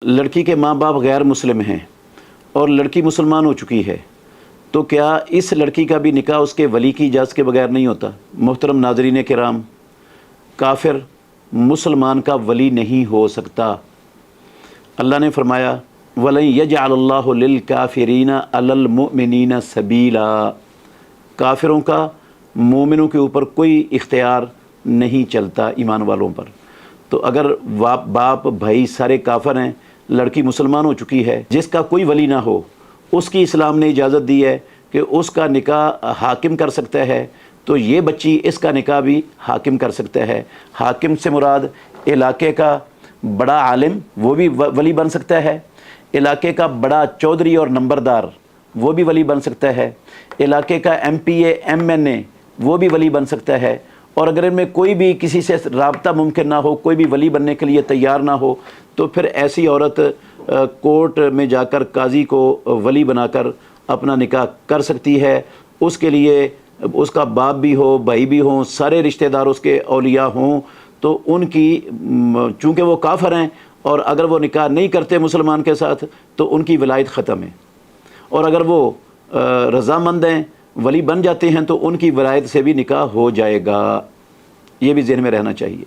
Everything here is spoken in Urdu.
لڑکی کے ماں باپ غیر مسلم ہیں اور لڑکی مسلمان ہو چکی ہے، تو کیا اس لڑکی کا بھی نکاح اس کے ولی کی اجازت کے بغیر نہیں ہوتا؟ محترم ناظرین کرام، کافر مسلمان کا ولی نہیں ہو سکتا۔ اللہ نے فرمایا وَلَن يَجْعَلَ اللَّهُ لِلْكَافِرِينَ عَلَى الْمُؤْمِنِينَ سَبِيلًا، کافروں کا مومنوں کے اوپر کوئی اختیار نہیں چلتا ایمان والوں پر۔ تو اگر باپ بھائی سارے کافر ہیں، لڑکی مسلمان ہو چکی ہے، جس کا کوئی ولی نہ ہو، اس کی اسلام نے اجازت دی ہے کہ اس کا نکاح حاکم کر سکتا ہے، تو یہ بچی اس کا نکاح بھی حاکم کر سکتا ہے۔ حاکم سے مراد علاقے کا بڑا عالم، وہ بھی ولی بن سکتا ہے، علاقے کا بڑا چودھری اور نمبردار وہ بھی ولی بن سکتا ہے، علاقے کا M P A M N A وہ بھی ولی بن سکتا ہے۔ اور اگر ان میں کوئی بھی کسی سے رابطہ ممکن نہ ہو، کوئی بھی ولی بننے کے لیے تیار نہ ہو، تو پھر ایسی عورت کورٹ میں جا کر قاضی کو ولی بنا کر اپنا نکاح کر سکتی ہے۔ اس کے لیے اس کا باپ بھی ہو، بھائی بھی ہوں، سارے رشتہ دار اس کے اولیاء ہوں، تو ان کی چونکہ وہ کافر ہیں اور اگر وہ نکاح نہیں کرتے مسلمان کے ساتھ تو ان کی ولایت ختم ہے، اور اگر وہ رضامند ہیں، ولی بن جاتے ہیں، تو ان کی ولایت سے بھی نکاح ہو جائے گا۔ یہ بھی ذہن میں رہنا چاہیے۔